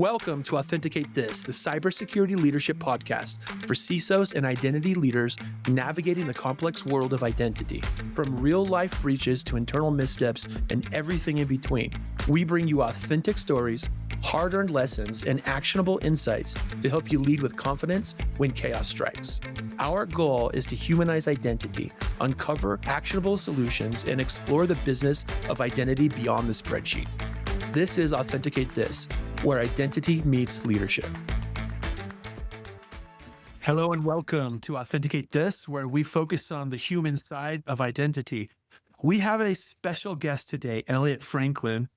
Welcome to Authenticate This, the cybersecurity leadership podcast for CISOs and identity leaders navigating the complex world of identity. From real-life breaches to internal missteps and everything in between, we bring you authentic stories, hard-earned lessons, and actionable insights to help you lead with confidence when chaos strikes. Our goal is to humanize identity, uncover actionable solutions, and explore the business of identity beyond the spreadsheet. This is Authenticate This, where identity meets leadership. Hello and welcome to Authenticate This, where we focus on the human side of identity. We have a special guest today, Elliott Franklin,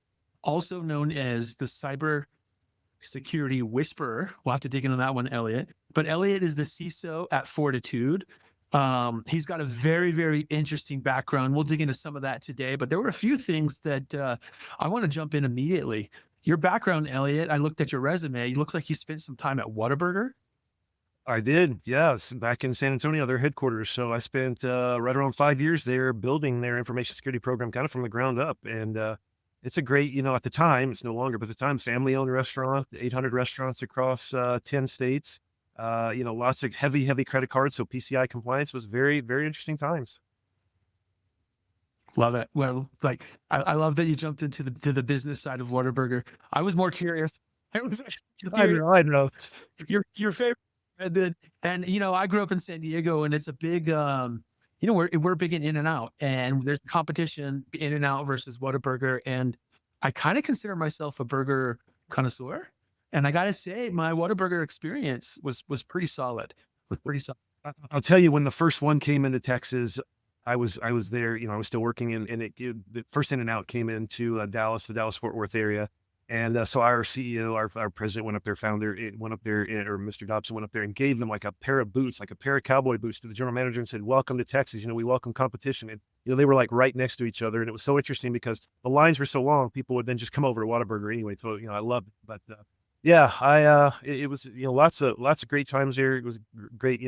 also known as the Cybersecurity Whisperer. We'll have to dig into that one, Elliott. But Elliott is the CISO at Fortitude. He's got a very, very interesting background. We'll dig into some of that today, but there were a few things that I want to jump in immediately. Your background, Elliott, I looked at your resume. You look like you spent some time at Whataburger. I did, yes, back in San Antonio, their headquarters. So I spent right around 5 years there building their information security program kind of from the ground up. And it's a great, at the time, it's no longer, but at the time, family-owned restaurant, 800 restaurants across 10 states. Lots of heavy credit cards. So PCI compliance was very, very interesting times. Love it. Well, I love that you jumped into the business side of Whataburger. I was more curious. I was actually curious. I don't know. Your favorite. And I grew up in San Diego, and it's a big, we're big in In-N-Out, and there's competition, In-N-Out versus Whataburger. And I kind of consider myself a burger connoisseur. And I got to say, my Whataburger experience was pretty solid. I'll tell you, when the first one came into Texas, I was there, I was still working the first In-N-Out came into Dallas, the Dallas-Fort Worth area. And so our CEO, our president went up there, or Mr. Dobson went up there and gave them like a pair of boots, like a pair of cowboy boots to the general manager and said, "Welcome to Texas. We welcome competition." And, they were like right next to each other. And it was so interesting because the lines were so long, people would then just come over to Whataburger anyway. So, I loved it. But, it was, lots of great times there. It was great,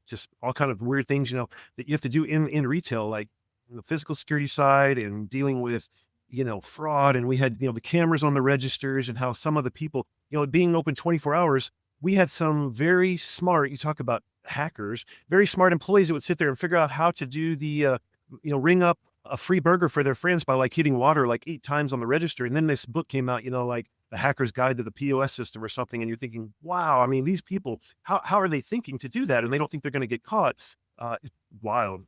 just all kind of weird things, that you have to do in retail, like the physical security side and dealing with, fraud. And we had, the cameras on the registers and how some of the people, being open 24 hours, we had some very smart, you talk about hackers, very smart employees that would sit there and figure out how to do the, ring up a free burger for their friends by like hitting water like 8 times on the register. And then this book came out, like The Hacker's Guide to the POS System or something. And you're thinking, wow, I mean, these people, how are they thinking to do that? And they don't think they're going to get caught. It's wild.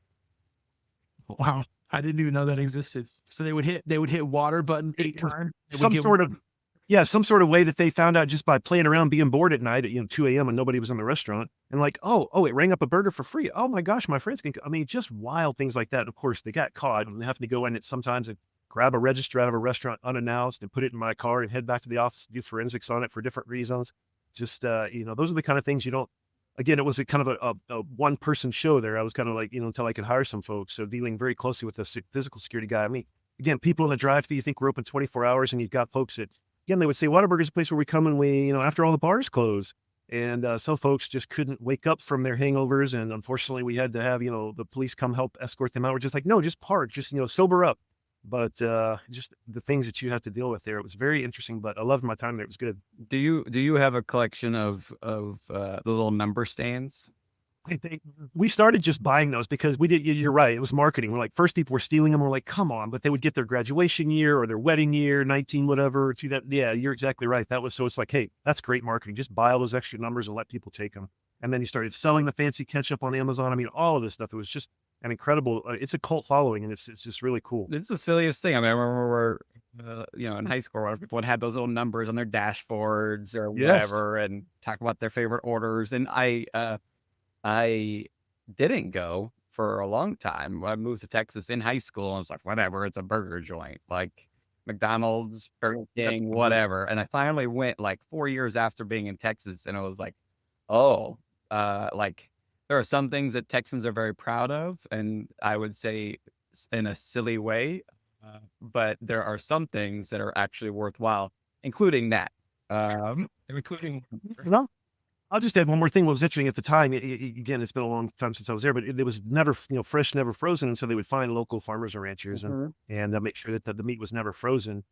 Wow. I didn't even know that existed. So they would hit water button 8 times. Some sort of way that they found out just by playing around, being bored at night at 2 a.m. and nobody was in the restaurant, and like, oh, it rang up a burger for free. Oh my gosh, my friends can. I mean, just wild things like that. And of course, they got caught, and they have to go in it sometimes and grab a register out of a restaurant unannounced and put it in my car and head back to the office to do forensics on it for different reasons. Just those are the kind of things you don't. Again, it was a kind of a one-person show there. I was kind of like, until I could hire some folks. So dealing very closely with the physical security guy. I mean, again, people in the drive-thru, you think we're open 24 hours, and you've got folks that, again, they would say, Whataburger is a place where we come and we, after all the bars close. And some folks just couldn't wake up from their hangovers. And unfortunately, we had to have, the police come help escort them out. We're just like, no, just park, just, sober up. But just the things that you have to deal with there, it was very interesting, but I loved my time there. It was good. Do you have a collection of the little number stands? We started just buying those because we did. You're right. It was marketing. We're like, first people were stealing them. We're like, come on, but they would get their graduation year or their wedding year, 19, whatever. To that. Yeah, you're exactly right. So it's like, hey, that's great marketing. Just buy all those extra numbers and let people take them. And then you started selling the fancy ketchup on Amazon. I mean, all of this stuff. It was just an incredible, it's a cult following, and it's just really cool. It's the silliest thing. I mean, I remember in high school, where people would have those little numbers on their dashboards or whatever, and talk about their favorite orders. And I didn't go for a long time. I moved to Texas in high school, and I was like, whatever, it's a burger joint, like McDonald's, Burger King, whatever. And I finally went like 4 years after being in Texas, and I was like, oh, there are some things that Texans are very proud of, and I would say in a silly way, but there are some things that are actually worthwhile, including that. I'll just add one more thing. What was interesting at the time, again, it's been a long time since I was there, but it was never, fresh, never frozen. And so they would find local farmers or ranchers and make sure that the meat was never frozen.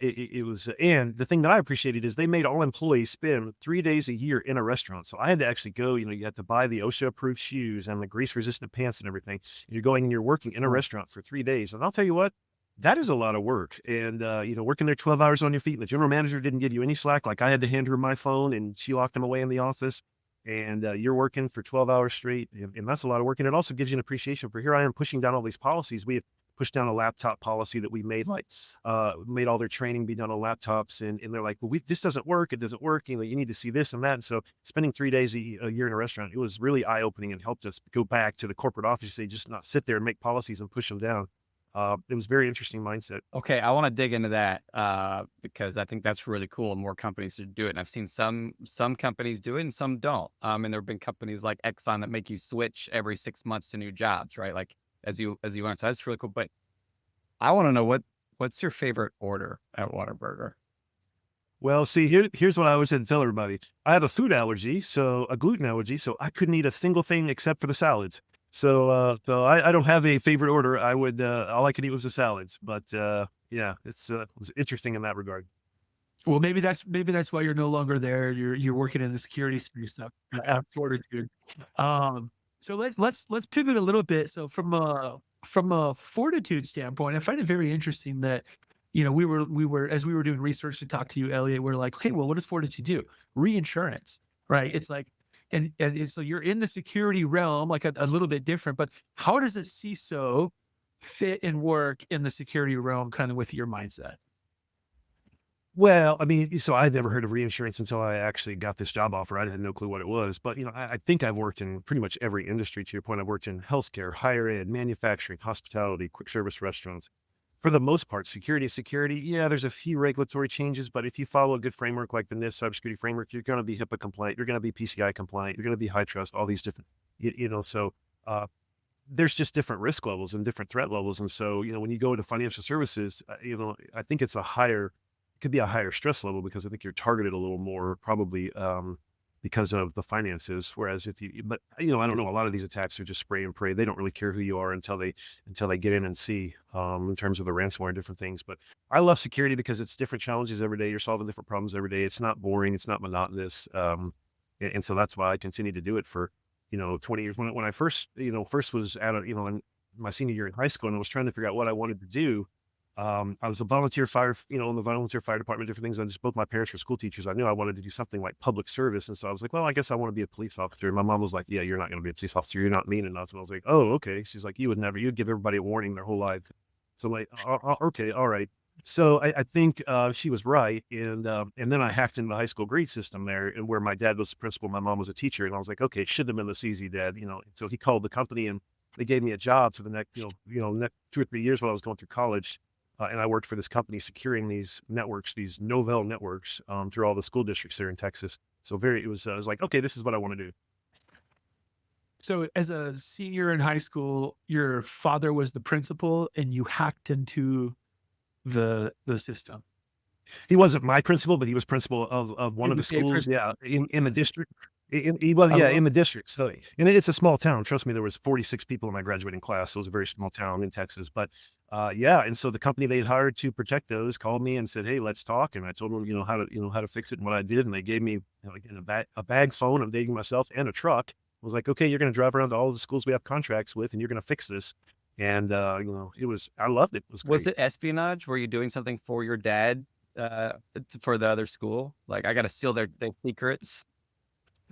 It was, and the thing that I appreciated is they made all employees spend 3 days a year in a restaurant. So I had to actually go, you had to buy the OSHA approved shoes and the grease resistant pants and everything. You're going and you're working in a restaurant for 3 days. And I'll tell you what, that is a lot of work. And, working there 12 hours on your feet, and the general manager didn't give you any slack. Like I had to hand her my phone and she locked him away in the office. And you're working for 12 hours straight. And that's a lot of work. And it also gives you an appreciation for here I am pushing down all these policies. We pushed down a laptop policy that we made, made all their training be done on laptops. And they're like, well, this doesn't work. It doesn't work. You need to see this and that. And so spending 3 days a year in a restaurant, it was really eye opening and helped us go back to the corporate office. They just not sit there and make policies and push them down. It was a very interesting mindset. Okay, I want to dig into that because I think that's really cool, and more companies should do it. And I've seen some companies do it, and some don't. And there have been companies like Exxon that make you switch every 6 months to new jobs, right? Like as you learn. So that's really cool. But I want to know what's your favorite order at Whataburger? Well, see, here's what I always had to tell everybody. I have a food allergy, so a gluten allergy, so I couldn't eat a single thing except for the salads. So I don't have a favorite order. I would, all I could eat was the salads, but, yeah, it was interesting in that regard. Well, maybe that's why you're no longer there. You're working in the security space stuff at Fortitude. So let's pivot a little bit. So from a Fortitude standpoint, I find it very interesting that, we were as we were doing research to talk to you, Elliott, we're like, okay, well, what does Fortitude do? Reinsurance, right? It's like, and so you're in the security realm, like a little bit different, but how does a CISO fit and work in the security realm kind of with your mindset? Well, I mean, so I'd never heard of reinsurance until I actually got this job offer. I had no clue what it was, but I think I've worked in pretty much every industry. To your point, I've worked in healthcare, higher ed, manufacturing, hospitality, quick service restaurants. For the most part, security is security. Yeah, there's a few regulatory changes, but if you follow a good framework like the NIST cybersecurity framework, you're going to be HIPAA compliant, you're going to be PCI compliant, you're going to be high trust, all these different, so there's just different risk levels and different threat levels. And so, when you go into financial services, I think it could be a higher stress level because I think you're targeted a little more probably because of the finances. Whereas but I don't know, a lot of these attacks are just spray and pray. They don't really care who you are until they get in and see, in terms of the ransomware and different things. But I love security because it's different challenges every day. You're solving different problems every day. It's not boring. It's not monotonous. And so that's why I continue to do it for, 20 years. When I first was in my senior year in high school and I was trying to figure out what I wanted to do. I was a volunteer fire, in the volunteer fire department, different things. And just both my parents were school teachers. I knew I wanted to do something like public service. And so I was like, well, I guess I want to be a police officer. And my mom was like, yeah, you're not going to be a police officer. You're not mean enough. And I was like, oh, okay. She's like, you'd give everybody a warning their whole life. So I'm like, okay, all right. So I think she was right. And then I hacked into the high school grade system there, and where my dad was the principal, my mom was a teacher. And I was like, okay, it shouldn't have been this easy, Dad. So he called the company and they gave me a job for the next, next 2 or 3 years while I was going through college. And I worked for this company securing these networks, these Novell networks, through all the school districts there in Texas. So I was like, okay, this is what I want to do. So as a senior in high school, your father was the principal and you hacked into the system. He wasn't my principal, but he was principal of one of the schools. Yeah, in the district. He was, yeah, in the district. So, and it's a small town. Trust me, there was 46 people in my graduating class. So it was a very small town in Texas. But yeah, and so the company they hired to protect those called me and said, "Hey, let's talk." And I told them, how to fix it and what I did. And they gave me again, a bag phone. I'm dating myself and a truck. I was like, "Okay, you're going to drive around to all the schools we have contracts with, and you're going to fix this." And I loved it. It was great. Was it espionage? Were you doing something for your dad for the other school? Like, I got to steal their secrets.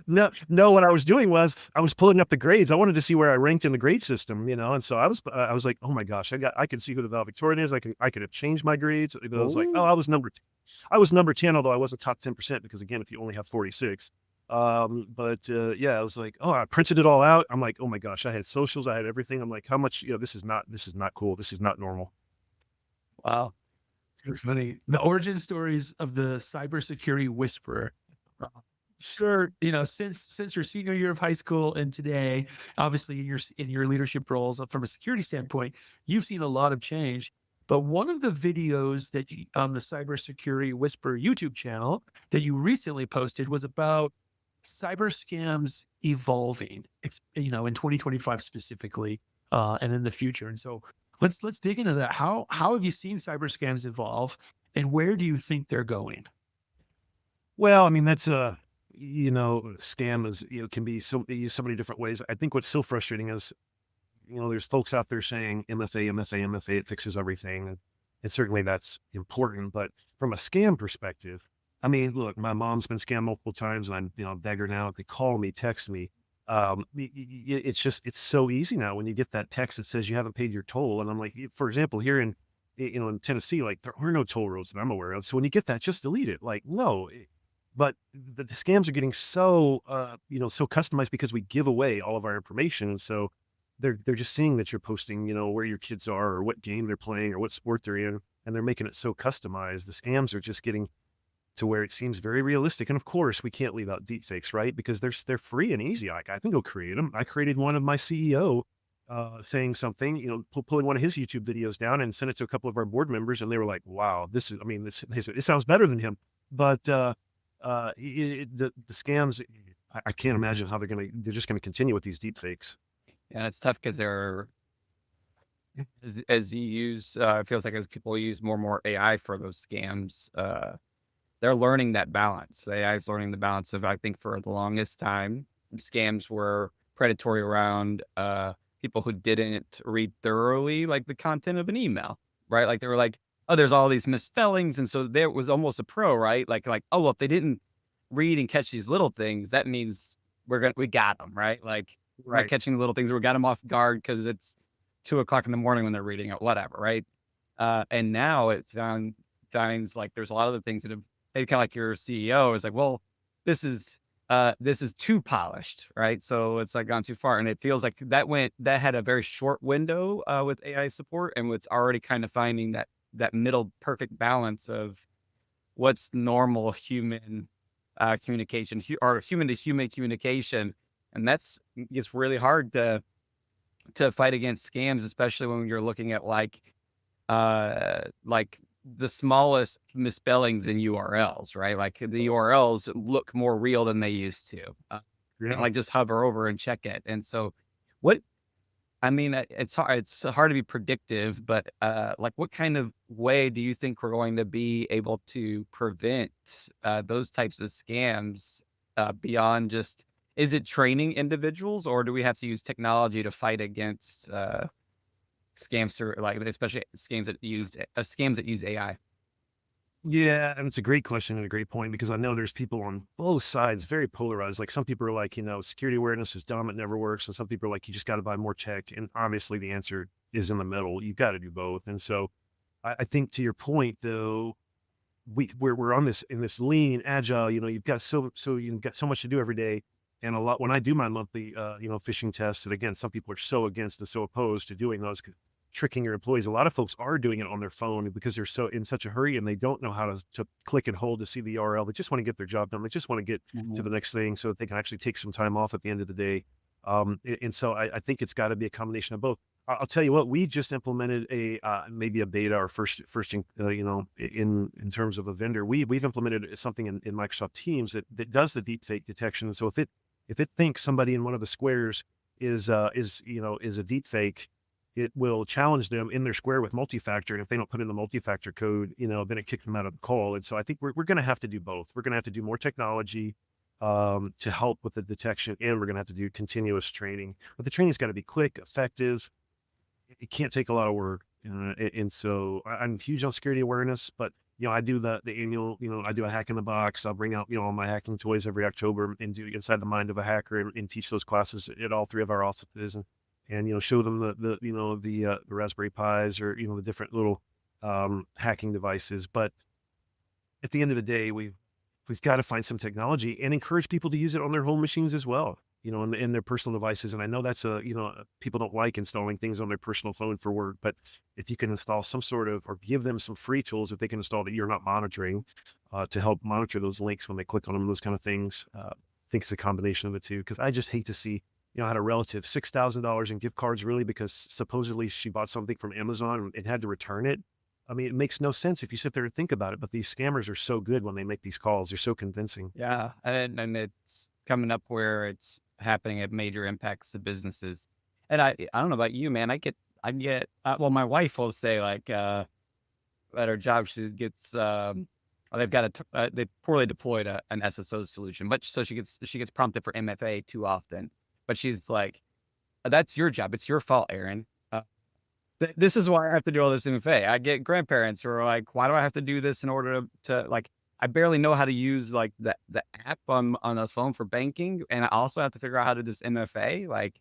No, what I was doing was I was pulling up the grades. I wanted to see where I ranked in the grade system, and so I was like, oh my gosh, I could see who the valedictorian is. I could have changed my grades. I was like, oh, I was number 10, although I wasn't top 10% because again, if you only have 46. Yeah, I was like, oh, I printed it all out. I'm like, oh my gosh, I had socials, I had everything. I'm like, how much, this is not cool. This is not normal. Wow. It's funny. The origin stories of the Cybersecurity Whisperer. Sure, since your senior year of high school and today, obviously in your leadership roles from a security standpoint, you've seen a lot of change. But one of the videos that on the Cybersecurity Whisperer YouTube channel that you recently posted was about cyber scams evolving. It's in 2025 specifically, and in the future. And so let's dig into that. How have you seen cyber scams evolve? And where do you think they're going? Well, I mean, that's scam is, can be used so many different ways. I think what's so frustrating is, there's folks out there saying MFA, MFA, MFA, it fixes everything. And certainly that's important. But from a scam perspective, I mean, look, my mom's been scammed multiple times and I'm, beg her now. They call me, text me. It's so easy now when you get that text that says you haven't paid your toll. And I'm like, for example, here in Tennessee, like there are no toll roads that I'm aware of. So when you get that, just delete it. Like, no, but the scams are getting so, so customized because we give away all of our information. And so they're just seeing that you're posting, where your kids are or what game they're playing or what sport they're in. And they're making it so customized. The scams are just getting to where it seems very realistic. And of course, we can't leave out deepfakes, right? Because they're free and easy. Like I can go create them. I created one of my CEO saying something, pulling one of his YouTube videos down and sent it to a couple of our board members. And they were like, wow, this sounds better than him. But the scams, I can't imagine how they're just going to continue with these deepfakes. And it's tough because as you use, it feels like as people use more and more AI for those scams, they're learning that balance. The AI is learning the balance of, I think for the longest time, scams were predatory around people who didn't read thoroughly like the content of an email, right? Like they were like, oh, there's all these misspellings. And so there was almost a pro, right? Like, oh, well, if they didn't read and catch these little things, that means we got them, right? Like we're not catching the little things. We got them off guard because it's 2:00 in the morning when they're reading it, whatever, right? And now it finds like there's a lot of the things that have maybe kind of like your CEO is like, well, this is too polished, right? So it's like gone too far. And it feels like that had a very short window with AI support, and it's already kind of finding that middle perfect balance of what's normal human communication or human to human communication. And it's really hard to fight against scams, especially when you're looking at like the smallest misspellings in URLs, right? Like the URLs look more real than they used to. And like just hover over and check it. And so it's hard to be predictive, but like what kind of way do you think we're going to be able to prevent those types of scams beyond just, is it training individuals, or do we have to use technology to fight against scams especially scams that use AI? Yeah, and it's a great question and a great point because I know there's people on both sides, very polarized. Like some people are like, security awareness is dumb, it never works. And some people are like, you just got to buy more tech. And obviously the answer is in the middle. You've got to do both. And so I think to your point though, we're on in this lean, agile, you've got you've got so much to do every day. And a lot, when I do my monthly, phishing tests, and again, some people are so against and so opposed to doing those, tricking your employees. A lot of folks are doing it on their phone because they're so in such a hurry and they don't know how to click and hold to see the URL. They just want to get their job done. They just want to get to the next thing so that they can actually take some time off at the end of the day. And so I think it's got to be a combination of both. I'll tell you what, we just implemented maybe a beta or first in terms of a vendor. We've implemented something in Microsoft Teams that does the deepfake detection. So if it thinks somebody in one of the squares is a deepfake, it will challenge them in their square with multi-factor. And if they don't put in the multi-factor code, then it kicks them out of the call. And so I think we're going to have to do both. We're going to have to do more technology to help with the detection, and we're going to have to do continuous training. But the training's got to be quick, effective. It can't take a lot of work. And so I'm huge on security awareness, but I do the annual, I do a hack in the box. I'll bring out, all my hacking toys every October and do Inside the Mind of a Hacker and teach those classes at all three of our offices and show them the Raspberry Pis or, the different little hacking devices. But at the end of the day, we've got to find some technology and encourage people to use it on their home machines as well, in their personal devices. And I know that's people don't like installing things on their personal phone for work, but if you can install some sort of, or give them some free tools that they can install that you're not monitoring to help monitor those links when they click on them, those kind of things. I think it's a combination of the two, because I just hate to see, I had a relative $6,000 in gift cards really because supposedly she bought something from Amazon and had to return it. I mean, it makes no sense if you sit there and think about it, but these scammers are so good when they make these calls. They're so convincing. Yeah. And it's coming up where it's happening at major impacts to businesses. And I don't know about you, man. I get, well, my wife will say like, at her job, she gets, they've got they poorly deployed an SSO solution, but so she gets prompted for MFA too often. But she's like, that's your job. It's your fault, Aaron. This is why I have to do all this MFA. I get grandparents who are like, why do I have to do this in order to like, I barely know how to use like the app on the phone for banking. And I also have to figure out how to do this MFA. Like,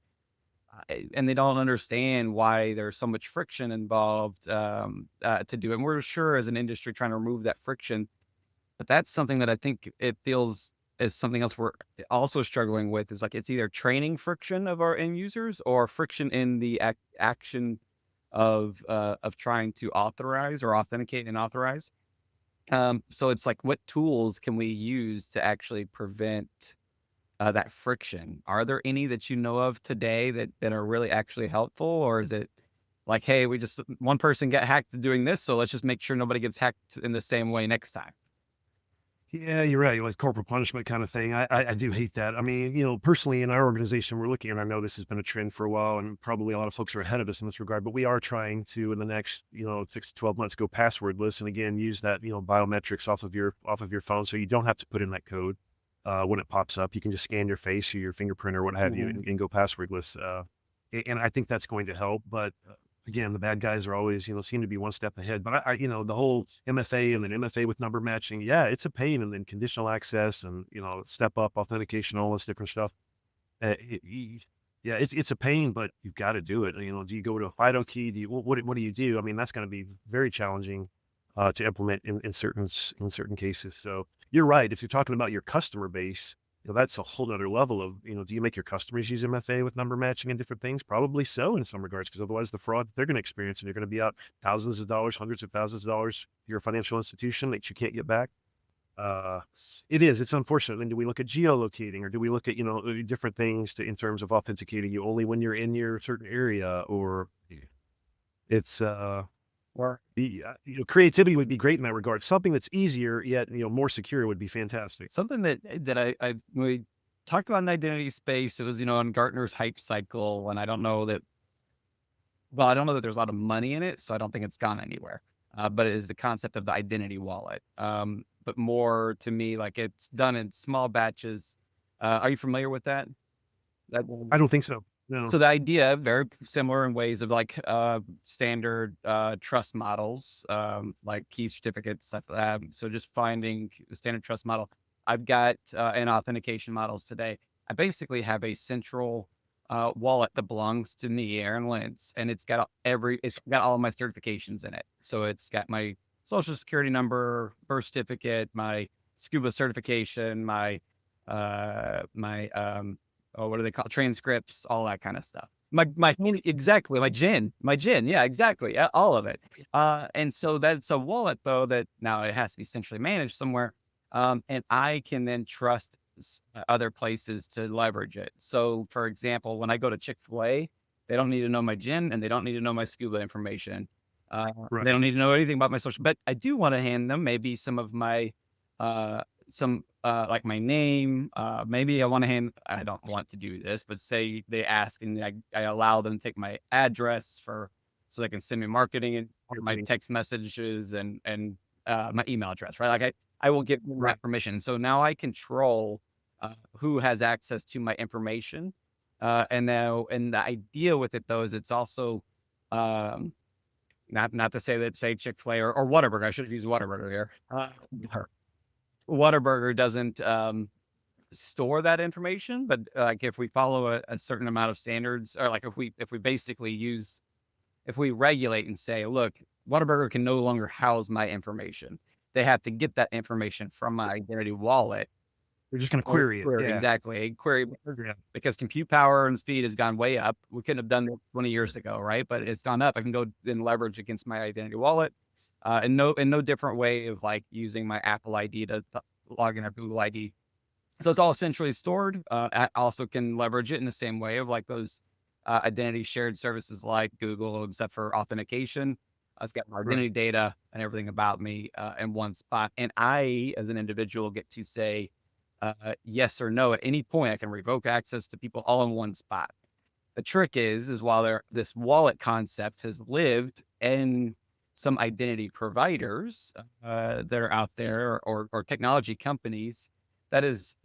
and they don't understand why there's so much friction involved to do it. And we're sure as an industry trying to remove that friction, but that's something that I think it feels is something else we're also struggling with is like, it's either training friction of our end users or friction in the action of trying to authorize or authenticate and authorize. So it's like, what tools can we use to actually prevent that friction? Are there any that you know of today that are really actually helpful? Or is it like, hey, one person got hacked doing this, so let's just make sure nobody gets hacked in the same way next time? Yeah, you're right. Like corporal punishment kind of thing. I do hate that. I mean, personally in our organization, we're looking, and I know this has been a trend for a while, and probably a lot of folks are ahead of us in this regard, but we are trying to, in the next, 6 to 12 months, go passwordless. And again, use that, biometrics off of your phone. So you don't have to put in that code when it pops up. You can just scan your face or your fingerprint or what have you and go passwordless. And I think that's going to help. But again, the bad guys are always, seem to be one step ahead. But the whole MFA and then MFA with number matching, yeah, it's a pain. And then conditional access and, step up authentication, all this different stuff. Yeah, it's a pain, but you've got to do it. Do you go to a FIDO key? What do you do? I mean, that's going to be very challenging to implement in certain cases. So you're right. If you're talking about your customer base, that's a whole nother level of, do you make your customers use MFA with number matching and different things? Probably so in some regards, because otherwise the fraud they're going to experience, and you're going to be out thousands of dollars, hundreds of thousands of dollars. You're a financial institution that you can't get back. It's unfortunate. And do we look at geolocating, or do we look at, different things in terms of authenticating you only when you're in your certain area, or it's, or the creativity would be great in that regard. Something that's easier yet more secure would be fantastic. Something that I when we talked about in the identity space, it was on Gartner's hype cycle, and I don't know that there's a lot of money in it, so I don't think it's gone anywhere. But it is the concept of the identity wallet. But more to me, like it's done in small batches. Are you familiar with that? I don't think so. No. So the idea, very similar in ways of like standard trust models, like key certificates. So just finding a standard trust model. I've got in authentication models today. I basically have a central wallet that belongs to me, Aaron Lentz, and it's got all of my certifications in it. So it's got my social security number, birth certificate, my scuba certification, my what do they call transcripts, all that kind of stuff. Exactly. My gin. Yeah, exactly. All of it. And so that's a wallet though, that now it has to be centrally managed somewhere. And I can then trust other places to leverage it. So for example, when I go to Chick-fil-A, they don't need to know my gin and they don't need to know my scuba information. Right. They don't need to know anything about my social, but I do want to hand them maybe some of my, like my name, maybe I don't want to do this, but say they ask and I allow them to take my address so they can send me marketing and my text messages and my email address, right? Like I will give them that permission. So now I control who has access to my information. And the idea with it though, is it's also, not to say that Chick-fil-A or Whataburger, I should have used Whataburger here. Whataburger doesn't store that information, but like if we follow a certain amount of standards, or like if we regulate and say, look, Whataburger can no longer house my information. They have to get that information from my identity wallet. They're just going to query it. Yeah. Exactly. Query because compute power and speed has gone way up. We couldn't have done this 20 years ago, right? But it's gone up. I can go then leverage against my identity wallet. In no different way of like using my Apple ID to log in or Google ID. So it's all centrally stored. I also can leverage it in the same way of like those identity shared services like Google, except for authentication. It's got my identity data and everything about me in one spot. And I, as an individual, get to say yes or no at any point. I can revoke access to people all in one spot. The trick is while this wallet concept has lived and some identity providers that are out there, or technology companies that is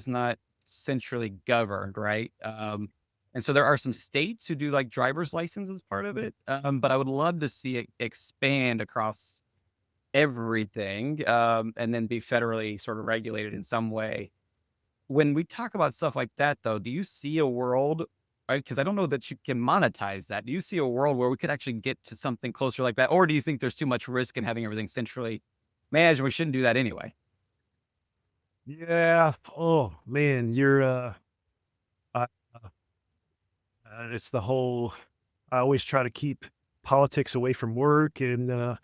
not centrally governed, right? And so there are some states who do like driver's license as part of it, but I would love to see it expand across everything, and then be federally sort of regulated in some way. When we talk about stuff like that, though, do you see a world? Because I don't know that you can monetize that. Do you see a world where we could actually get to something closer like that, or do you think there's too much risk in having everything centrally managed? And we shouldn't do that anyway. Yeah. Oh man, uh, it's the whole. I always try to keep politics away from work, and I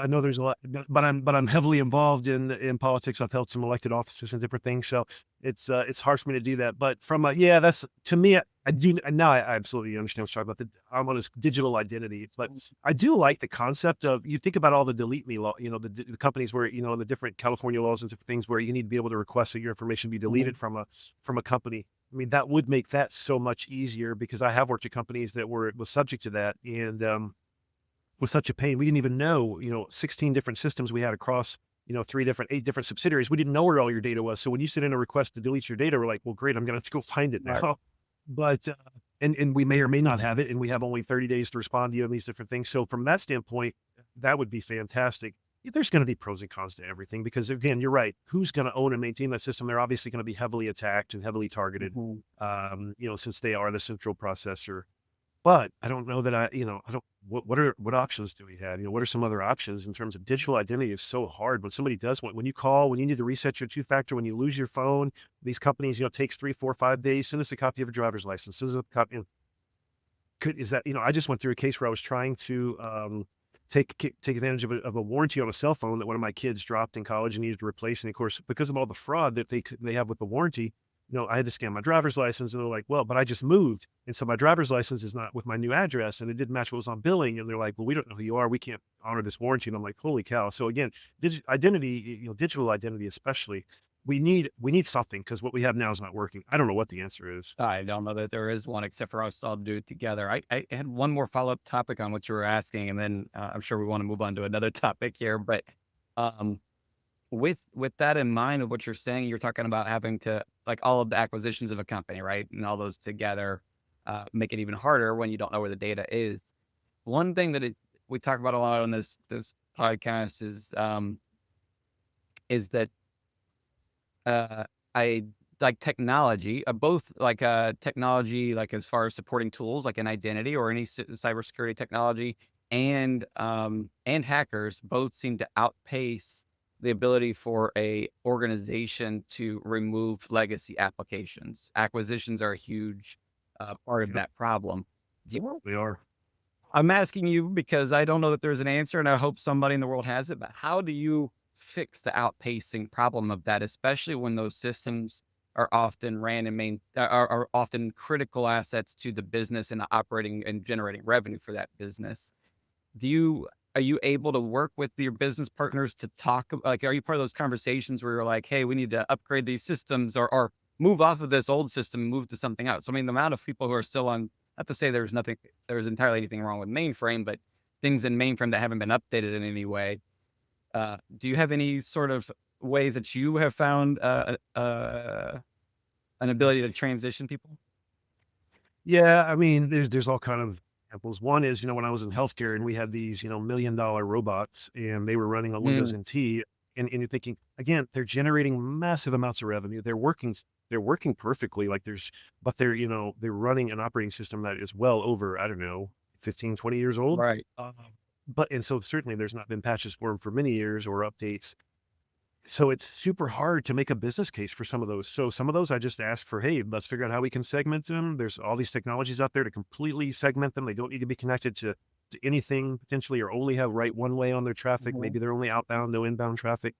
know there's a lot, but I'm heavily involved in politics. I've held some elected offices and different things, so it's hard for me to do that. But from yeah, that's to me. I do now. I absolutely understand what you're talking about. I'm on this digital identity, but I do like the concept of you think about all the delete me law. The companies where the different California laws and different things where you need to be able to request that your information be deleted from a company. I mean, that would make that so much easier because I have worked at companies that was subject to that, and was such a pain. We didn't even know, 16 different systems we had across, 8 different subsidiaries. We didn't know where all your data was. So when you sent in a request to delete your data, we're like, well, great, I'm going to have to go find it Right. now. But, and we may or may not have it, and we have only 30 days to respond to you on these different things. So from that standpoint, that would be fantastic. There's going to be pros and cons to everything because, again, you're right. Who's going to own and maintain that system? They're obviously going to be heavily attacked and heavily targeted, since they are the central processor. But I don't know that I don't, what options do we have? What are some other options in terms of digital identity is so hard when somebody does when you call, when you need to reset your two-factor, when you lose your phone, these companies, takes 3, 4, 5 days, send us a copy of your driver's license. Send us a copy. Is that, I just went through a case where I was trying to, take advantage of a warranty on a cell phone that one of my kids dropped in college and needed to replace. And of course, because of all the fraud that they have with the warranty, I had to scan my driver's license, and they're like, well, but I just moved. And so my driver's license is not with my new address, and it didn't match what was on billing. And they're like, well, we don't know who you are. We can't honor this warranty. And I'm like, holy cow. So again, digital identity, especially, we need something because what we have now is not working. I don't know what the answer is. I don't know that there is one, except for us all do it together. I had one more follow-up topic on what you were asking, and then I'm sure we want to move on to another topic here. But um, with that in mind of what you're saying, you're talking about having to, like, all of the acquisitions of a company, right? And all those together make it even harder when you don't know where the data is. One thing that we talk about a lot on this podcast is that I like technology, both like technology, like as far as supporting tools, like an identity or any cybersecurity technology, and hackers both seem to outpace the ability for a organization to remove legacy applications. Acquisitions are a huge part of Yep, that problem. Do you, they are. I'm asking you because I don't know that there's an answer, and I hope somebody in the world has it. But how do you fix the outpacing problem of that, especially when those systems are often ran and are often critical assets to the business and operating and generating revenue for that business? Are you able to work with your business partners to talk, like, are you part of those conversations where you're like, hey, we need to upgrade these systems, or move off of this old system and move to something else? I mean, the amount of people who are still on, not to say there's entirely anything wrong with mainframe, but things in mainframe that haven't been updated in any way. Do you have any sort of ways that you have found an ability to transition people? Yeah, I mean, there's all kind of examples. One is, when I was in healthcare and we had these, $1 million robots and they were running on Windows Mm, NT, and you're thinking, again, they're generating massive amounts of revenue. They're working perfectly. Like but they're running an operating system that is well over, I don't know, 15, 20 years old. right. And so certainly there's not been patches for them for many years or updates. So it's super hard to make a business case for some of those. So some of those I just ask for, hey, let's figure out how we can segment them. There's all these technologies out there to completely segment them. They don't need to be connected to anything potentially, or only have right one way on their traffic. Mhm. Maybe they're only outbound, no inbound traffic.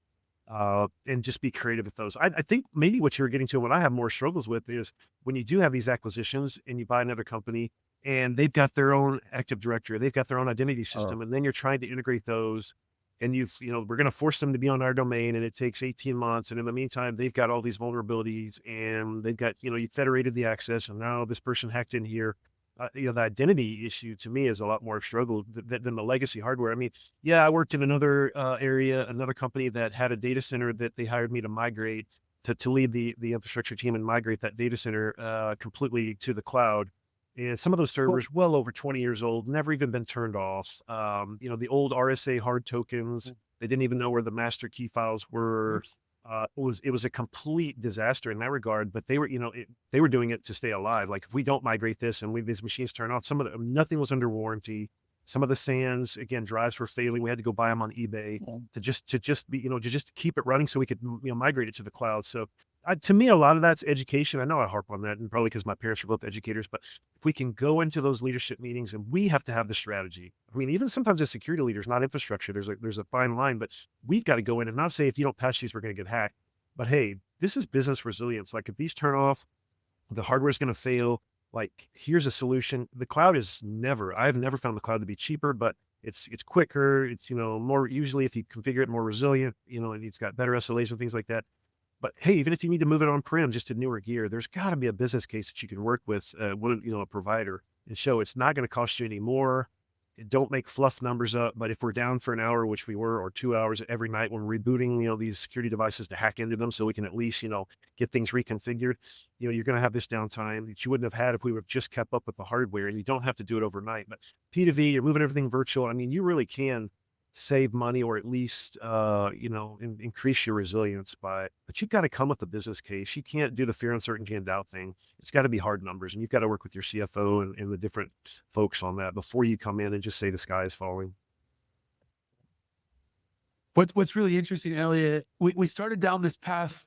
And just be creative with those. I think maybe what you're getting to, what I have more struggles with is when you do have these acquisitions and you buy another company and they've got their own Active Directory, they've got their own identity Oh, system, and then you're trying to integrate those, and we're going to force them to be on our domain, and it takes 18 months. And in the meantime, they've got all these vulnerabilities, and they've got, you federated the access, and now this person hacked in here. the identity issue to me is a lot more struggle than the legacy hardware. I mean, yeah, I worked in another area, another company that had a data center that they hired me to migrate to lead the infrastructure team and migrate that data center completely to the cloud. And some of those servers, well over 20 years old, never even been turned off. The old RSA hard tokens, they didn't even know where the master key files were. It was a complete disaster in that regard, but they were, they were doing it to stay alive. Like, if we don't migrate this and these machines turn off, nothing was under warranty. Some of the SANs, again, drives were failing. We had to go buy them on eBay to just keep it running so we could, migrate it to the cloud. So to me, a lot of that's education. I know I harp on that, and probably because my parents were both educators, but if we can go into those leadership meetings, and we have to have the strategy. I mean, even sometimes as security leaders, not infrastructure, there's a fine line, but we've got to go in and not say, if you don't patch these, we're going to get hacked. But hey, this is business resilience. Like, if these turn off, the hardware is going to fail. Like, here's a solution. The cloud I've never found the cloud to be cheaper, but it's quicker. It's, more, usually if you configure it, more resilient, and it's got better SLAs and things like that. But hey, even if you need to move it on-prem just to newer gear, there's got to be a business case that you can work with, a provider, and show it's not going to cost you any more. Don't make fluff numbers up. But if we're down for an hour, which we were, or 2 hours every night when we're rebooting, these security devices to hack into them, so we can at least, get things reconfigured, you're going to have this downtime that you wouldn't have had if we would have just kept up with the hardware. And you don't have to do it overnight. But P2V, you're moving everything virtual. I mean, you really can save money, or at least, increase your resilience but you've got to come with a business case. You can't do the fear, uncertainty, and doubt thing. It's got to be hard numbers, and you've got to work with your CFO and the different folks on that before you come in and just say the sky is falling. What's really interesting, Elliott, we started down this path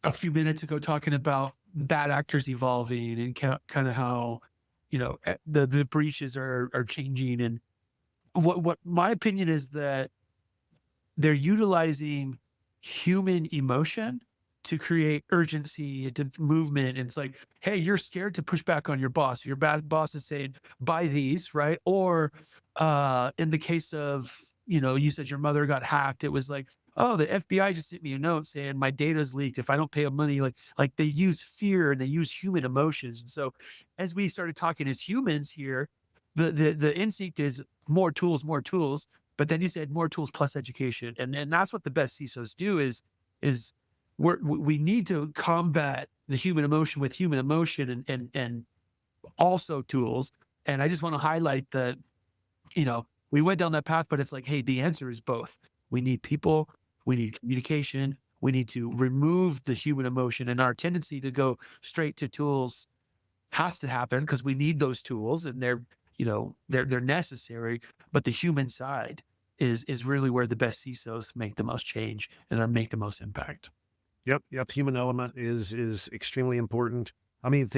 a few minutes ago talking about bad actors evolving and kind of how, the breaches are changing. And what my opinion is that they're utilizing human emotion to create urgency, to movement. And it's like, hey, you're scared to push back on your boss. Your boss is saying, buy these, right? Or in the case of, you said your mother got hacked. It was like, oh, the FBI just sent me a note saying my data's leaked if I don't pay them money. Like they use fear and they use human emotions. And so as we started talking as humans here, the instinct is more tools, but then you said more tools plus education. And that's what the best CISOs do is we need to combat the human emotion with human emotion and also tools. And I just want to highlight that, we went down that path, but it's like, hey, the answer is both. We need people, we need communication, we need to remove the human emotion, and our tendency to go straight to tools has to happen because we need those tools, and they're necessary. But the human side is really where the best CISOs make the most change and make the most impact. Yep. Human element is extremely important. I mean,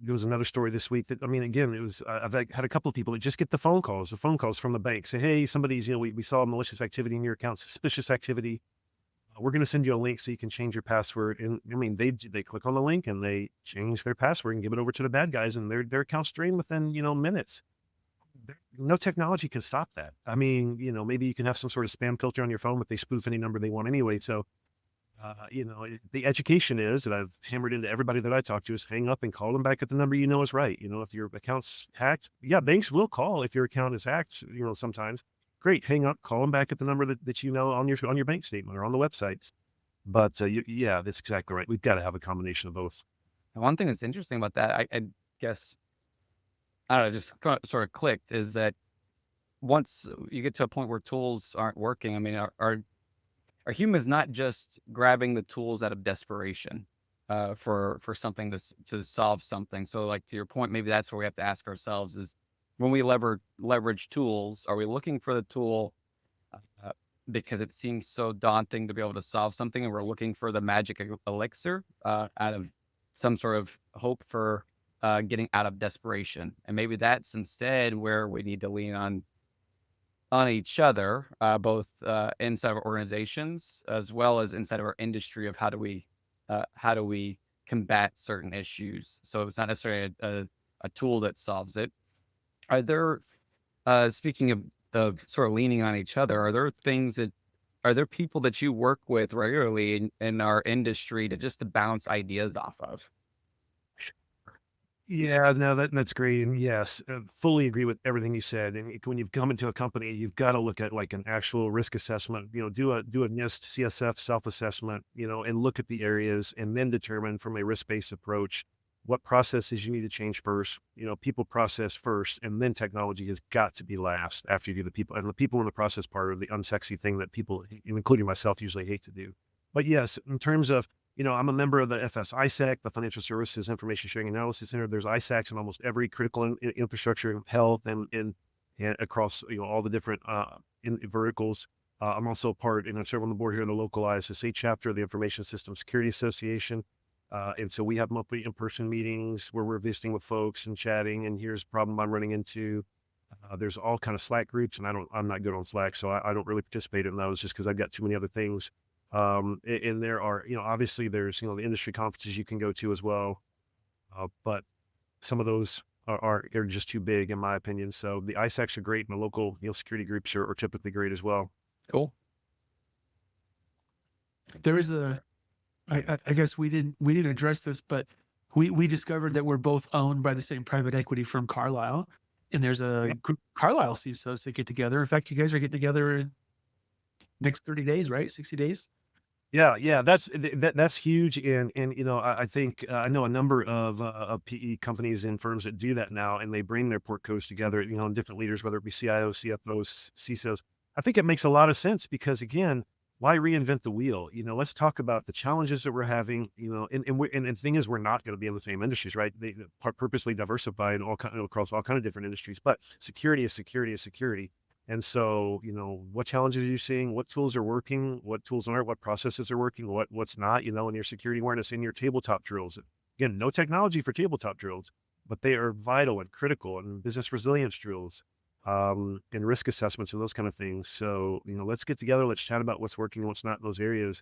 there was another story this week that, again, it was, I've had a couple of people that just get the phone calls from the bank, say, hey, somebody's, we saw malicious activity in your account, suspicious activity. We're going to send you a link so you can change your password. And they click on the link and they change their password and give it over to the bad guys, and their account's drained within, minutes. No technology can stop that. Maybe you can have some sort of spam filter on your phone, but they spoof any number they want anyway. So, the education is, that I've hammered into everybody that I talk to, is hang up and call them back at the number is right. If your account's hacked, banks will call if your account is hacked, sometimes. Great, hang up, call them back at the number that on your bank statement or on the website. But that's exactly right. We've got to have a combination of both. And one thing that's interesting about that, I guess, I don't know, just sort of clicked, is that once you get to a point where tools aren't working, are humans not just grabbing the tools out of desperation for something to solve something? So, like, to your point, maybe that's where we have to ask ourselves is, when we leverage tools, are we looking for the tool because it seems so daunting to be able to solve something, and we're looking for the magic elixir out of some sort of hope for getting out of desperation? And maybe that's instead where we need to lean on each other, both inside of our organizations as well as inside of our industry, of how do we combat certain issues. So it's not necessarily a tool that solves it. Are there, speaking of sort of leaning on each other, are there people that you work with regularly in our industry to bounce ideas off of? Yeah, no, that's great. And yes, fully agree with everything you said. And when you've come into a company, you've got to look at like an actual risk assessment, do a NIST CSF self-assessment, and look at the areas and then determine from a risk-based approach what processes you need to change first, people process first, and then technology has got to be last after you do the people. And the people in the process part are the unsexy thing that people, including myself, usually hate to do. But yes, in terms of I'm a member of the FS-ISAC, the Financial Services Information Sharing Analysis Center. There's ISACs in almost every critical infrastructure of health and across all the different verticals. I'm also a part, and I serve on the board here in the local ISSA chapter of the Information System Security Association. And so we have monthly in-person meetings where we're visiting with folks and chatting. And here's a problem I'm running into. There's all kind of Slack groups, and I'm not good on Slack, so I don't really participate in those just because I've got too many other things. And there are, obviously there's, the industry conferences you can go to as well. But some of those are just too big in my opinion. So the ISACs are great and the local, security groups are typically great as well. Cool. There is I guess we didn't address this, but we discovered that we're both owned by the same private equity firm, Carlyle, and there's a group, Carlyle CISOs that get together. In fact, you guys are getting together in next 30 days, right? 60 days? Yeah, that's huge, and I think I know a number of PE companies and firms that do that now, and they bring their portcos together, and different leaders, whether it be CIOs, CFOs, CISOs. I think it makes a lot of sense because again, why reinvent the wheel? Let's talk about the challenges that we're having, and the thing is, we're not going to be in the same industries, right? They purposely diversify in across all kind of different industries, but security is security is security. And so, what challenges are you seeing? What tools are working? What tools aren't? What processes are working? What's not? In your security awareness, in your tabletop drills. Again, no technology for tabletop drills, but they are vital and critical, and business resilience drills, and risk assessments and those kind of things. So, let's get together. Let's chat about what's working and what's not in those areas.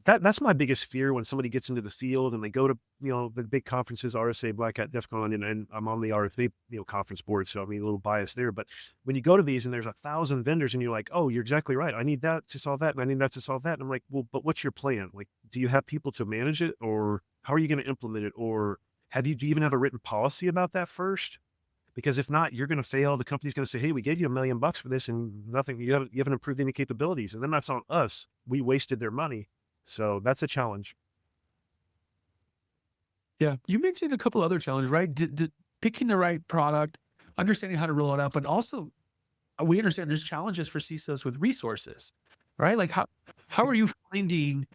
That's my biggest fear when somebody gets into the field and they go to, the big conferences, RSA, Black Hat, DEF CON, and I'm on the RSA, conference board. So I mean, a little biased there, but when you go to these and there's 1,000 vendors and you're like, oh, you're exactly right. I need that to solve that. And I need that to solve that. And I'm like, well, but what's your plan? Like, do you have people to manage it, or how are you going to implement it? Or do you even have a written policy about that first? Because if not, you're going to fail. The company's going to say, hey, we gave you $1 million for this and nothing, you haven't improved any capabilities. And then that's on us. We wasted their money. So that's a challenge. Yeah. You mentioned a couple other challenges, right? Picking the right product, understanding how to roll it out, but also we understand there's challenges for CISOs with resources, right? Like how are you finding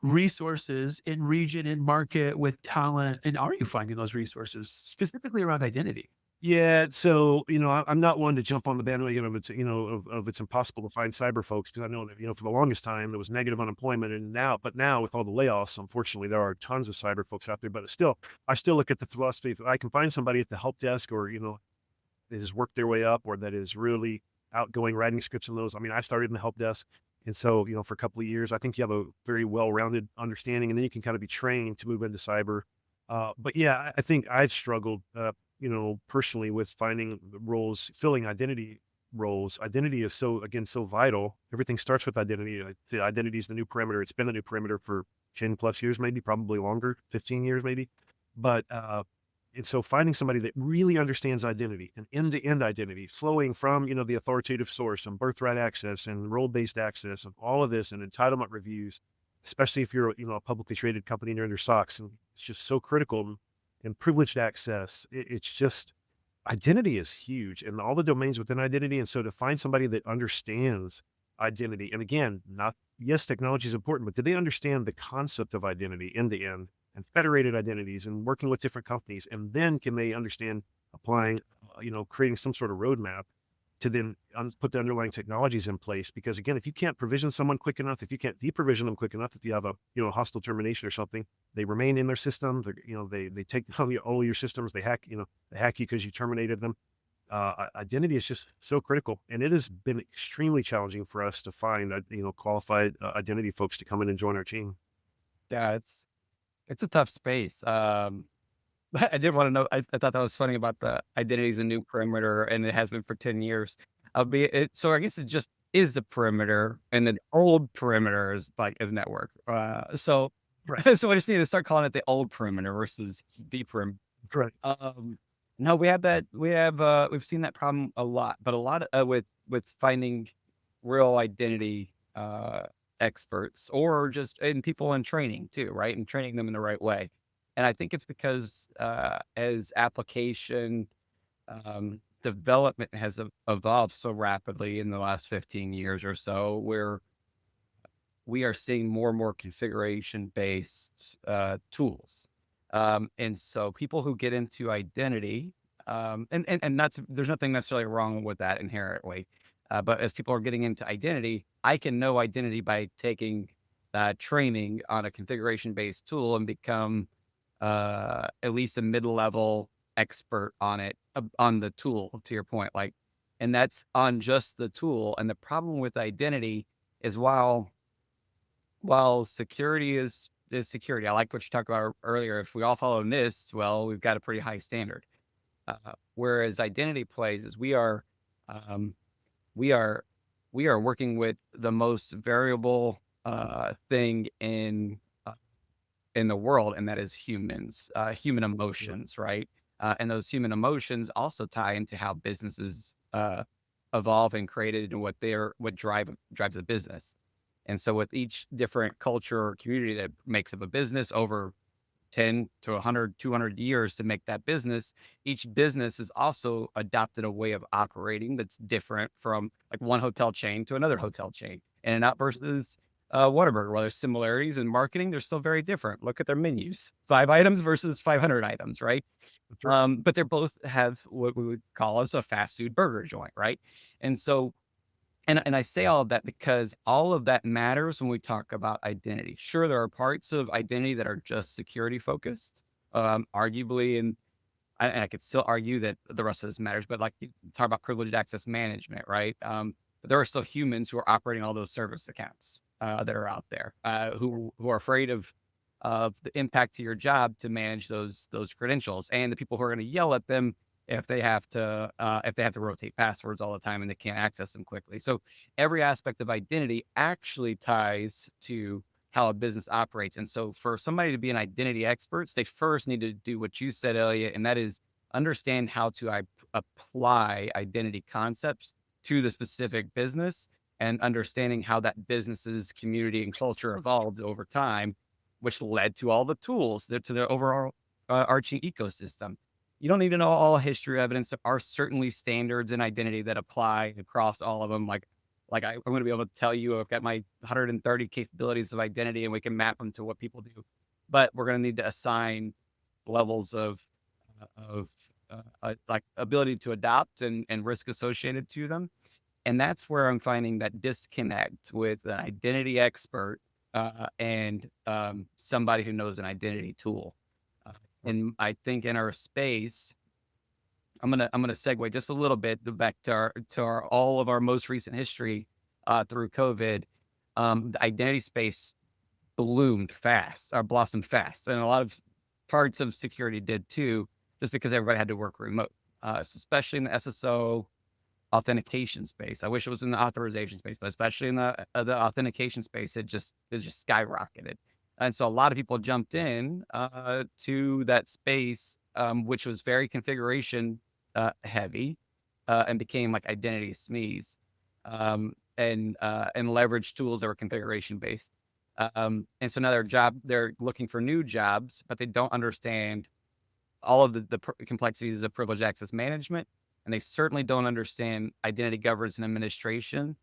resources in region, in market with talent? And are you finding those resources specifically around identity? Yeah, so I'm not one to jump on the bandwagon of it's of it's impossible to find cyber folks, because I know that for the longest time there was negative unemployment, and now with all the layoffs, unfortunately there are tons of cyber folks out there. But I still look at the philosophy: if I can find somebody at the help desk, or that has worked their way up, or that is really outgoing, writing scripts on those. I mean, I started in the help desk, and so for a couple of years, I think you have a very well-rounded understanding, and then you can kind of be trained to move into cyber. But yeah, I think I've struggled. Personally, with finding roles, filling identity roles. Identity is so vital. Everything starts with identity. The identity is the new perimeter. It's been the new perimeter for 10 plus years, maybe, probably longer, 15 years, maybe. But, and so finding somebody that really understands identity and end-to-end identity, flowing from, the authoritative source and birthright access and role-based access and all of this and entitlement reviews, especially if you're, a publicly traded company and you're under SOX, and it's just so critical. And privileged access. It's just, identity is huge, and all the domains within identity. And so to find somebody that understands identity, and again, yes, technology is important, but do they understand the concept of identity end to end and federated identities and working with different companies? And then can they understand applying, creating some sort of roadmap to then put the underlying technologies in place? Because again, if you can't provision someone quick enough, if you can't deprovision them quick enough, if you have a hostile termination or something, they remain in their system. They take all your systems. They hack you because you terminated them. Identity is just so critical, and it has been extremely challenging for us to find qualified identity folks to come in and join our team. Yeah, it's a tough space. I did want to know, I thought that was funny about the identity is a new perimeter, and it has been for 10 years. So I guess it just is the perimeter, and the old perimeter is network. So Right. so I just need to start calling it the old perimeter versus the perimeter. Right. No, we have that. We've seen that problem a lot, but a lot with finding real identity experts, or just in people in training too, right? And training them in the right way. And I think it's because as application development has evolved so rapidly in the last 15 years or so, where we are seeing more and more configuration based tools. And so people who get into identity, and there's nothing necessarily wrong with that inherently. But as people are getting into identity, I can know identity by taking training on a configuration based tool and become at least a mid-level expert on it, on the tool, to your point. Like, and that's on just the tool. And the problem with identity is while security is security, I like what you talked about earlier. If we all follow NIST, well, we've got a pretty high standard. Whereas identity plays is um, we are we are working with the most variable thing in the world, and that is humans, human Yeah. emotions, right? And those human emotions also tie into how businesses evolve and created, and what drives a business. And so, with each different culture or community that makes up a business over 10 to 100, 200 years to make that business, each business has also adopted a way of operating that's different from like one hotel chain to another hotel chain. And out versus Whataburger, while there's similarities in marketing, they're still very different. Look at their menus, 5 items versus 500 items, right? That's right. But they both have what we would call as a fast food burger joint, right? And so and I say all of that because all of that matters when we talk about identity. Sure, there are parts of identity that are just security focused, arguably, and I could still argue that the rest of this matters. But like you talk about privileged access management, right? But there are still humans who are operating all those service accounts that are out there, who are afraid of the impact to your job to manage those credentials, and the people who are going to yell at them if they have to rotate passwords all the time and they can't access them quickly. So every aspect of identity actually ties to how a business operates. And so for somebody to be an identity expert, they first need to do what you said, Elliot, and that is understand how to apply identity concepts to the specific business, and understanding how that business's community and culture evolved over time, which led to all the tools to the overall arching ecosystem. You don't need to know all history evidence. There are certainly standards in identity that apply across all of them. I'm going to be able to tell you I've got my 130 capabilities of identity, and we can map them to what people do. But we're going to need to assign levels of like ability to adopt and risk associated to them. And that's where I'm finding that disconnect with an identity expert and somebody who knows an identity tool. And I think in our space, I'm gonna segue just a little bit back to our all of our most recent history through COVID. The identity space blossomed fast, and a lot of parts of security did too, just because everybody had to work remote. So especially in the SSO authentication space. I wish it was in the authorization space, but especially in the authentication space, it just skyrocketed. And so a lot of people jumped in to that space, which was very configuration heavy, and became like identity SMEs, and leverage tools that were configuration based. And so now they're looking for new jobs, but they don't understand all of the complexities of privileged access management, and they certainly don't understand identity governance and administration,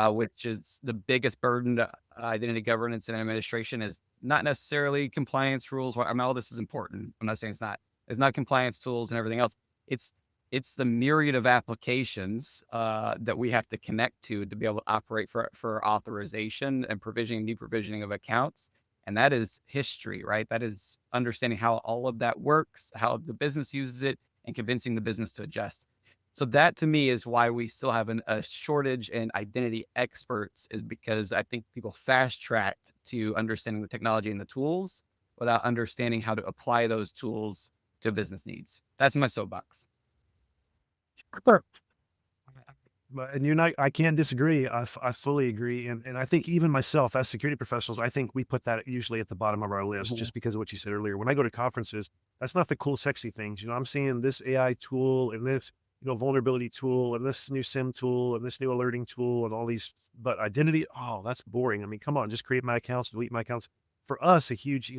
which is the biggest burden to identity governance and administration. Is not necessarily compliance rules. I mean, all this is important. I'm not saying it's not. It's not compliance tools and everything else. It's it's the myriad of applications that we have to connect to be able to operate for authorization and provisioning, deprovisioning of accounts. And that is history, right? That is understanding how all of that works, how the business uses it, and convincing the business to adjust. So that to me is why we still have a shortage in identity experts, is because I think people fast tracked to understanding the technology and the tools without understanding how to apply those tools to business needs. That's my soapbox. Sure. And I can't disagree. I fully agree. And I think even myself as security professionals, I think we put that usually at the bottom of our list Mhm. just because of what you said earlier. When I go to conferences, that's not the cool, sexy things. I'm seeing this AI tool and this, vulnerability tool and this new SIM tool and this new alerting tool and all these, but identity, oh, that's boring. I mean, come on, just create my accounts, delete my accounts. For us, a huge,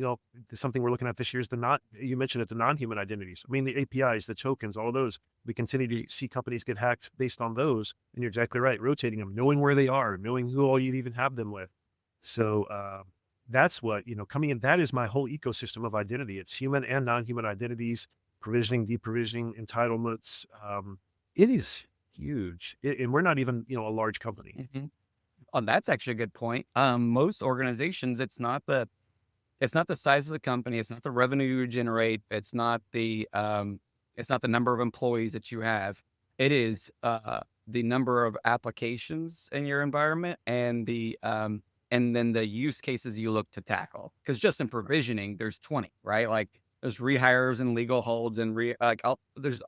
something we're looking at this year is you mentioned it, the non-human identities. I mean, the APIs, the tokens, all those. We continue to see companies get hacked based on those. And you're exactly right. Rotating them, knowing where they are, knowing who all you even have them with. So that's what, coming in, that is my whole ecosystem of identity. It's human and non-human identities, provisioning, deprovisioning, entitlements. It is huge. And we're not even, a large company. Mhm. Oh, that's actually a good point. Most organizations, it's not the size of the company, it's not the revenue you generate, it's not the number of employees that you have. It is the number of applications in your environment and then the use cases you look to tackle. Because just in provisioning, there's 20, right? Like there's rehires and legal holds and there's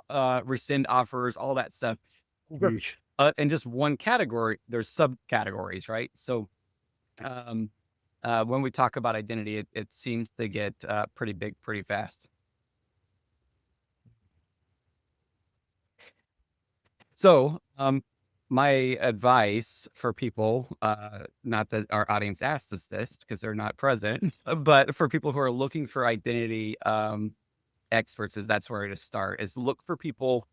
rescind offers, all that stuff. Sure. Huge. In just one category, there's subcategories, right? So um, when we talk about identity, it seems to get pretty big pretty fast. So, my advice for people, not that our audience asks us this because they're not present, but for people who are looking for identity experts, is that's where to start. Is look for people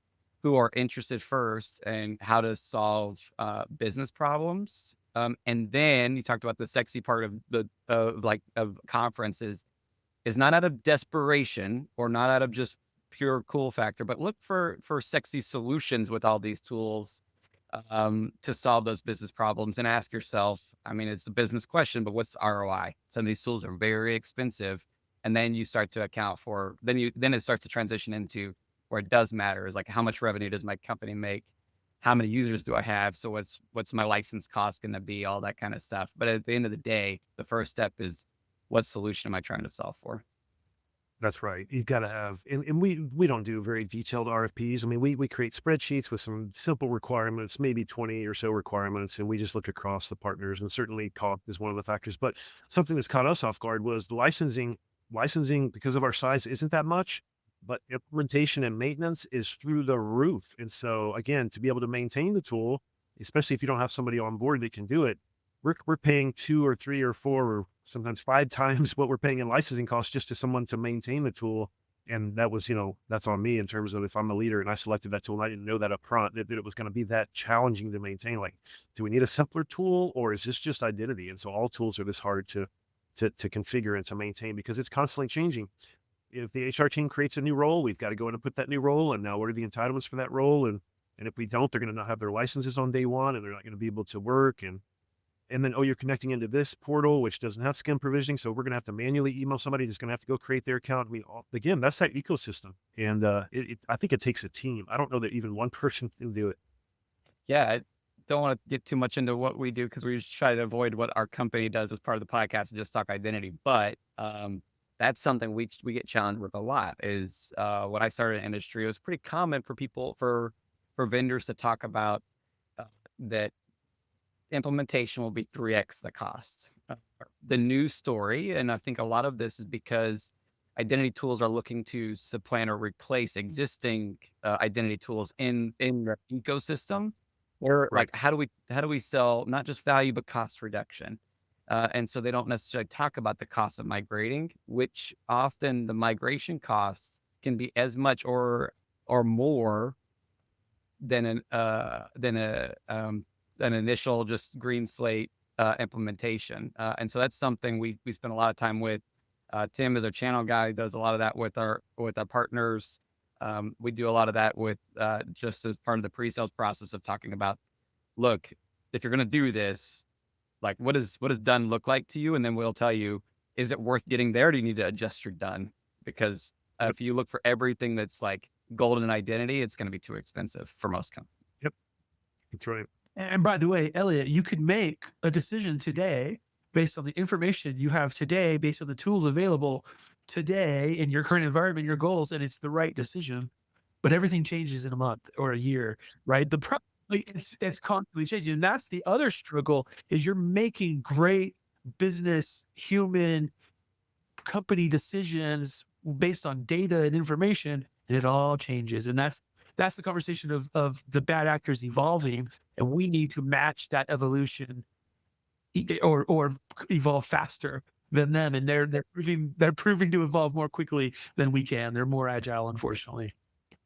who are interested first in how to solve business problems. And then you talked about the sexy part of of conferences is not out of desperation or not out of just pure cool factor, but look for sexy solutions with all these tools to solve those business problems and ask yourself, I mean, it's a business question, but what's the ROI? Some of these tools are very expensive. And then you start to account for, then it starts to transition into where it does matter is like, how much revenue does my company make? How many users do I have? So what's my license cost going to be? All that kind of stuff. But at the end of the day, the first step is what solution am I trying to solve for? That's right. You've got to have, and we don't do very detailed RFPs. I mean, we create spreadsheets with some simple requirements, maybe 20 or so requirements, and we just look across the partners. And certainly, cost is one of the factors. But something that's caught us off guard was the licensing. Licensing, because of our size, isn't that much, but implementation and maintenance is through the roof. And so, again, to be able to maintain the tool, especially if you don't have somebody on board that can do it, we're paying 2 or 3 or 4 or sometimes 5 times what we're paying in licensing costs just to someone to maintain the tool. And that was, that's on me in terms of if I'm a leader and I selected that tool and I didn't know that up front, that it was going to be that challenging to maintain. Like, do we need a simpler tool or is this just identity? And so all tools are this hard to configure and to maintain because it's constantly changing. If the HR team creates a new role, we've got to go in and put that new role. And now what are the entitlements for that role? And if we don't, they're going to not have their licenses on day one and they're not going to be able to work. And then, oh, you're connecting into this portal, which doesn't have skim provisioning. So we're going to have to manually email somebody that's going to have to go create their account. I mean, again, that's that ecosystem. And I think it takes a team. I don't know that even one person can do it. Yeah, I don't want to get too much into what we do because we just try to avoid what our company does as part of the podcast and just talk identity. But that's something we get challenged with a lot. Is when I started in industry, it was pretty common for people for vendors to talk about that implementation will be 3x the cost. The news story, and I think a lot of this is because identity tools are looking to supplant or replace existing identity tools in their ecosystem. Or Right. like, how do we sell not just value but cost reduction? And so they don't necessarily talk about the cost of migrating, which often the migration costs can be as much or more than an initial just green slate implementation. And so that's something we spend a lot of time with. Tim is our channel guy, does a lot of that with our partners. We do a lot of that with just as part of the pre-sales process of talking about, look, if you're going to do this, like what does done look like to you? And then we'll tell you, is it worth getting there? Or do you need to adjust your done? Because if you look for everything that's like golden identity, it's going to be too expensive for most companies. Yep. That's right. And by the way, Elliott, you could make a decision today based on the information you have today, based on the tools available today in your current environment, your goals, and it's the right decision. But everything changes in a month or a year, right? Like it's constantly changing. And that's the other struggle is you're making great business, human, company decisions based on data and information, and it all changes. And that's the conversation of the bad actors evolving, and we need to match that evolution or evolve faster than them. And they're proving to evolve more quickly than we can. They're more agile, unfortunately.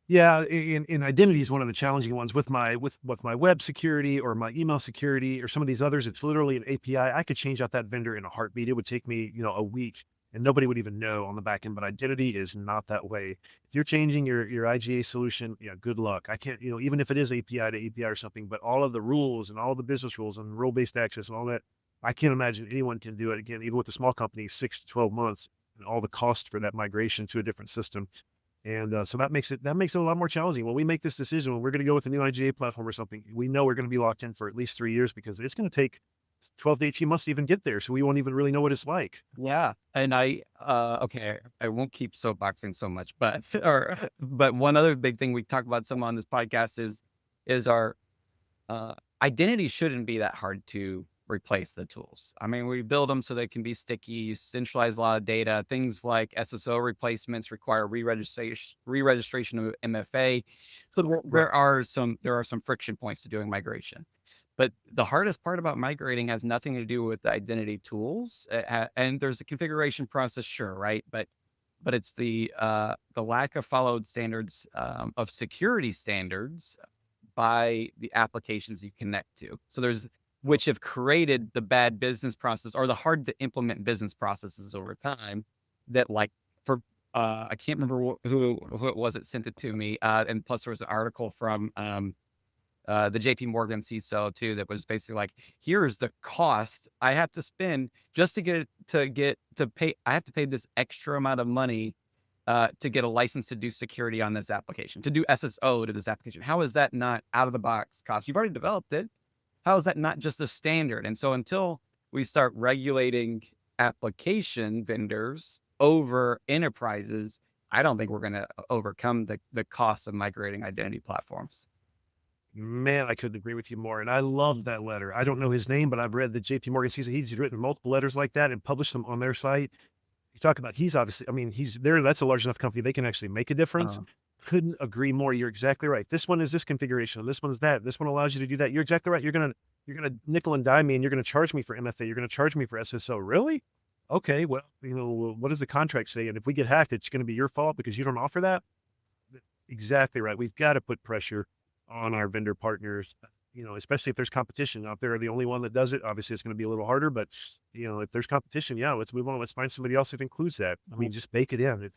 Yeah, in identity is one of the challenging ones with my web security or my email security or some of these others. It's literally an API. I could change out that vendor in a heartbeat. It would take me, a week, and nobody would even know on the back end. But identity is not that way. If you're changing your IGA solution, yeah, good luck. I can't, even if it is API to API or something, but all of the rules and all the business rules and role-based access and all that, I can't imagine anyone can do it again, even with a small company, 6 to 12 months, and all the cost for that migration to a different system. And so that makes it a lot more challenging. When we make this decision, when we're going to go with a new IGA platform or something, we know we're going to be locked in for at least 3 years because it's going to take 12 to 18 months to even get there. So we won't even really know what it's like. Yeah. And I won't keep soapboxing so much, but one other big thing we talk about some on this podcast is our identity shouldn't be that hard to replace the tools. I mean, we build them so they can be sticky. You centralize a lot of data. Things like SSO replacements require re-registration of MFA. So there are some friction points to doing migration. But the hardest part about migrating has nothing to do with the identity tools. And there's a configuration process, sure, right? But it's the lack of followed standards of security standards by the applications you connect to. So which have created the bad business process or the hard to implement business processes over time that I can't remember who it was that sent it to me. And plus there was an article from the JP Morgan CISO too, that was basically like, here's the cost I have to spend just to pay. I have to pay this extra amount of money to get a license to do security on this application, to do SSO to this application. How is that not out of the box cost? You've already developed it. How is that not just a standard? And so until we start regulating application vendors over enterprises, I don't think we're going to overcome the cost of migrating identity platforms. Man, I couldn't agree with you more. And I love that letter. I don't know his name, but I've read the JP Morgan CISO. He's written multiple letters like that and published them on their site. You talk about, he's obviously, he's there. That's a large enough company. They can actually make a difference. Couldn't agree more. You're exactly right. This one is this configuration. This one's that. This one allows you to do that. You're exactly right. You're going to nickel and dime me and you're going to charge me for MFA. You're going to charge me for SSO. Really? Okay. Well, what does the contract say? And if we get hacked, it's going to be your fault because you don't offer that. Exactly right. We've got to put pressure on our vendor partners, especially if there's competition out there. The only one that does it, obviously it's going to be a little harder, but if there's competition, yeah, let's move on. Let's find somebody else that includes that. Just bake it in.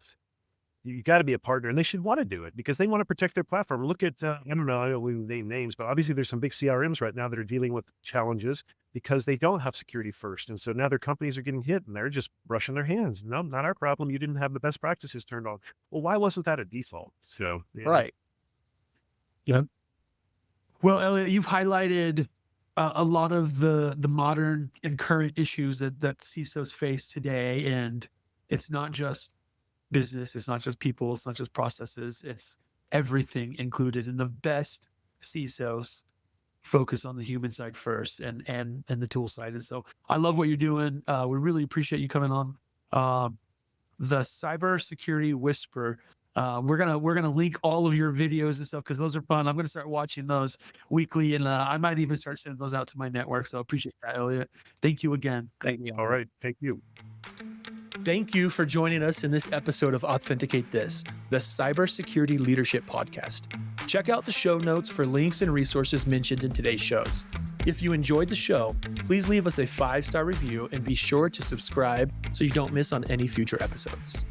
You got to be a partner, and they should want to do it because they want to protect their platform. Look at, I don't know, we name names, but obviously there's some big CRMs right now that are dealing with challenges because they don't have security first. And so now their companies are getting hit and they're just brushing their hands. No, not our problem. You didn't have the best practices turned on. Well, why wasn't that a default? So, yeah. Right. Yeah. Well, Elliott, you've highlighted a lot of the modern and current issues that CISOs face today. And it's not just business, it's not just people, it's not just processes, it's everything included. And the best CISOs focus on the human side first and the tool side. And so I love what you're doing. We really appreciate you coming on. The Cybersecurity Whisperer. We're gonna link all of your videos and stuff because those are fun. I'm gonna start watching those weekly, and I might even start sending those out to my network. So I appreciate that, Elliott. Thank you again. Thank you. All right. Thank you. Thank you for joining us in this episode of Authenticate This, the Cybersecurity Leadership Podcast. Check out the show notes for links and resources mentioned in today's shows. If you enjoyed the show, please leave us a 5-star review and be sure to subscribe so you don't miss on any future episodes.